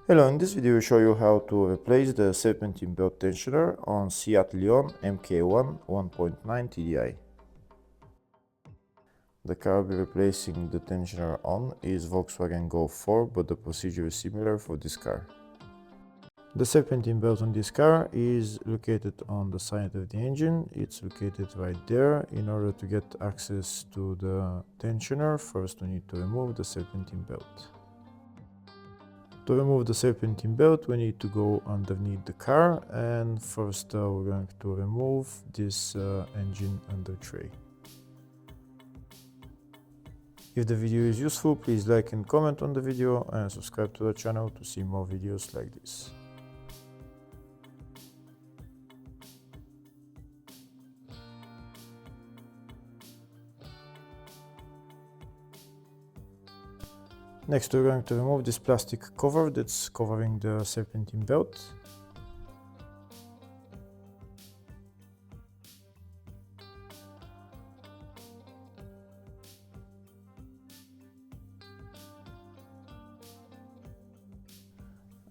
Hello, in this video I will show you how to replace the Serpentine belt tensioner on Seat Leon MK1 1.9 TDI. The car I'll be replacing the tensioner on is Volkswagen Golf 4, but the procedure is similar for this car. The Serpentine belt on this car is located on the side of the engine. It's located right there. In order to get access to the tensioner, first we need to remove the Serpentine belt. To remove the serpentine belt, we need to go underneath the car, and first we're going to remove this engine under tray. If the video is useful, please like and comment on the video and subscribe to the channel to see more videos like this. Next, we're going to remove this plastic cover that's covering the serpentine belt.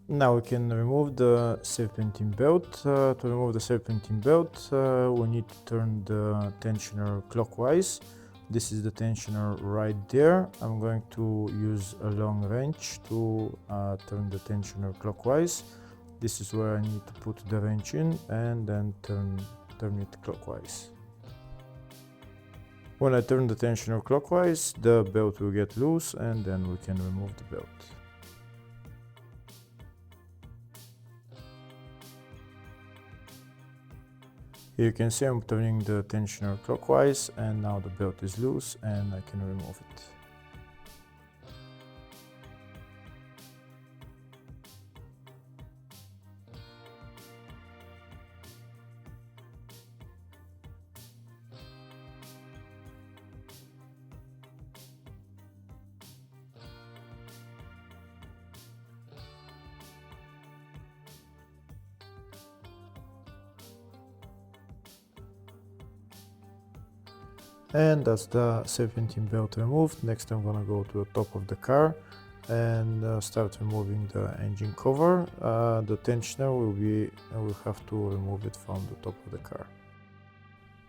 Now we can remove the serpentine belt. To remove the serpentine belt, we need to turn the tensioner clockwise. This is the tensioner right there. I'm going to use a long wrench to turn the tensioner clockwise. This is where I need to put the wrench in and then turn it clockwise. When I turn the tensioner clockwise, the belt will get loose and then we can remove the belt. Here you can see I'm turning the tensioner clockwise and now the belt is loose and I can remove it. And that's the serpentine belt removed. Next I'm gonna go to the top of the car and start removing the engine cover. The tensioner will have to remove it from the top of the car.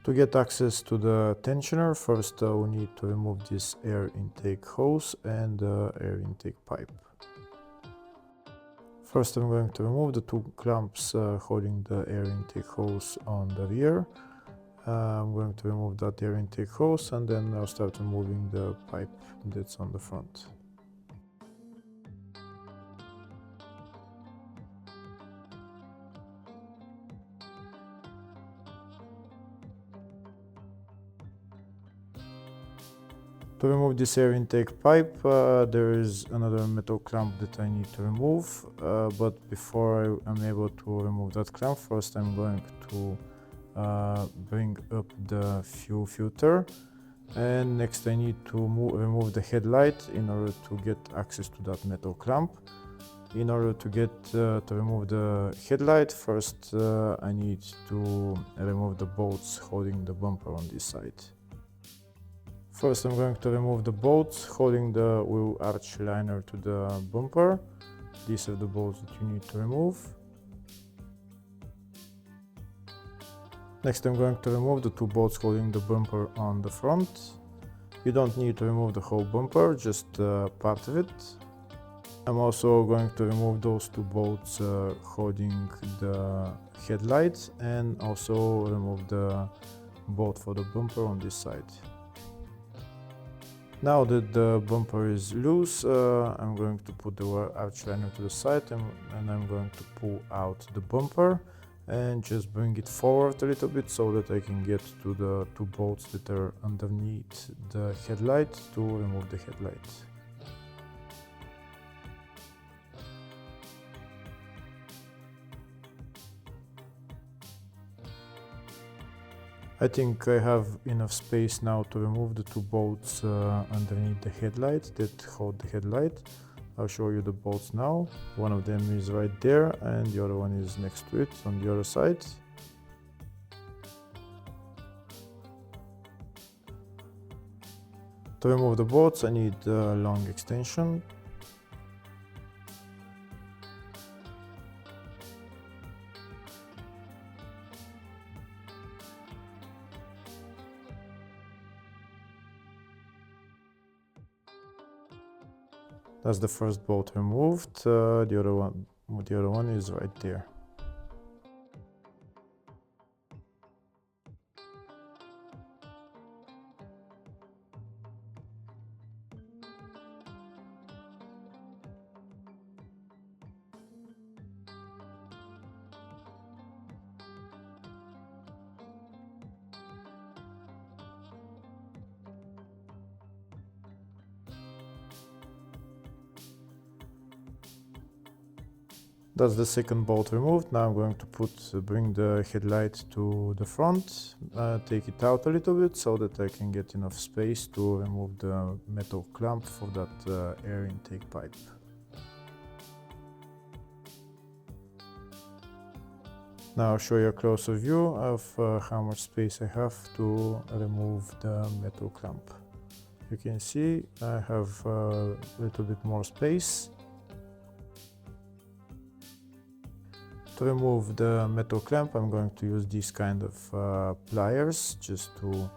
To get access to the tensioner, first we need to remove this air intake hose and the air intake pipe. First I'm going to remove the two clamps holding the air intake hose on the rear. I'm going to remove that air intake hose and then I'll start removing the pipe that's on the front. To remove this air intake pipe, there is another metal clamp that I need to remove, but before I'm able to remove that clamp, first I'm going to bring up the fuel filter, and next I need to remove the headlight in order to get access to that metal clamp. In order to remove the headlight, first I need to remove the bolts holding the bumper on this side. First I'm going to remove the bolts holding the wheel arch liner to the bumper. These are the bolts that you need to remove. Next I'm going to remove the two bolts holding the bumper on the front. You don't need to remove the whole bumper, just part of it. I'm also going to remove those two bolts holding the headlights and also remove the bolt for the bumper on this side. Now that the bumper is loose, I'm going to put the arch liner to the side and I'm going to pull out the bumper and just bring it forward a little bit so that I can get to the two bolts that are underneath the headlight to remove the headlight. I think I have enough space now to remove the two bolts underneath the headlight that hold the headlight. I'll show you the bolts now. One of them is right there and the other one is next to it on the other side. To remove the bolts I need a long extension. That's the first bolt removed. The other one is right there. That's the second bolt removed. Now I'm going to bring the headlight to the front, take it out a little bit so that I can get enough space to remove the metal clamp for that air intake pipe. Now I'll show you a closer view of how much space I have to remove the metal clamp. You can see I have a little bit more space. To remove the metal clamp, I'm going to use these kind of pliers just to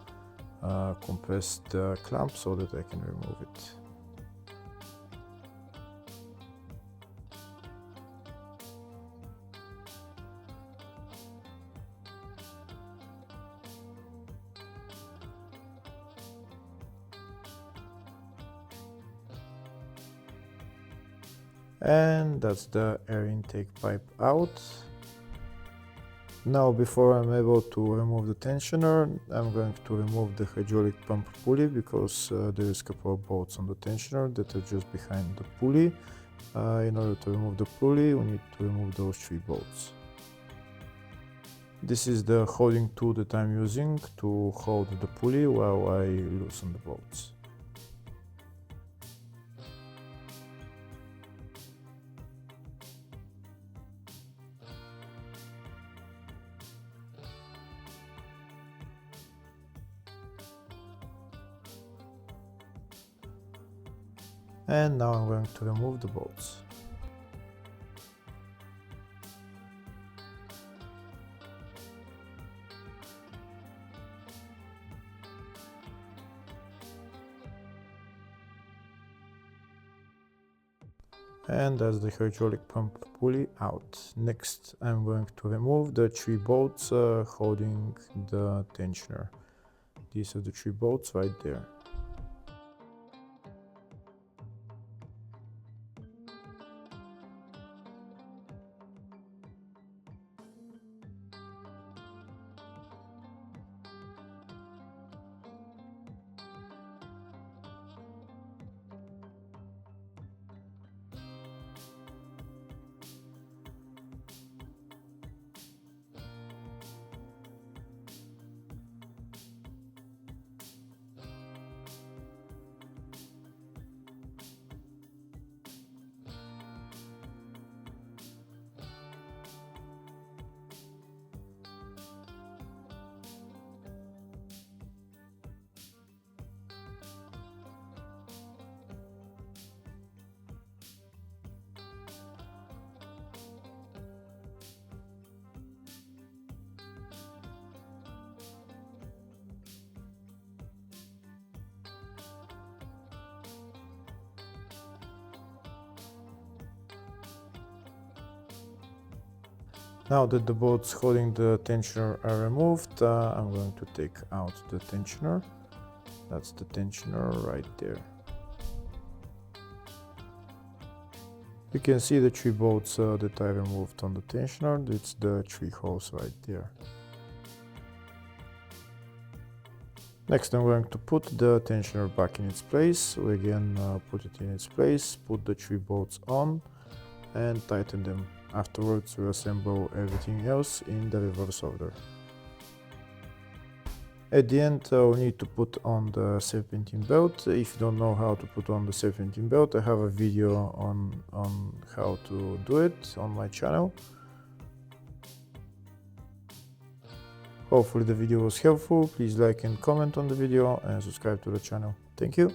compress the clamp so that I can remove it. And that's the air intake pipe out. Now, before I'm able to remove the tensioner, I'm going to remove the hydraulic pump pulley because there is a couple of bolts on the tensioner that are just behind the pulley. In order to remove the pulley, we need to remove those 3 bolts. This is the holding tool that I'm using to hold the pulley while I loosen the bolts. And now I'm going to remove the bolts. And that's the hydraulic pump pulley out. Next, I'm going to remove the 3 bolts holding the tensioner. These are the 3 bolts right there. Now that the bolts holding the tensioner are removed, I'm going to take out the tensioner. That's the tensioner right there. You can see the 3 bolts that I removed on the tensioner. It's the 3 holes right there. Next, I'm going to put the tensioner back in its place. So again, put it in its place, put the 3 bolts on and tighten them. Afterwards, we assemble everything else in the reverse order. At the end, we need to put on the serpentine belt. If you don't know how to put on the serpentine belt, I have a video on how to do it on my channel. Hopefully the video was helpful. Please like and comment on the video and subscribe to the channel. Thank you.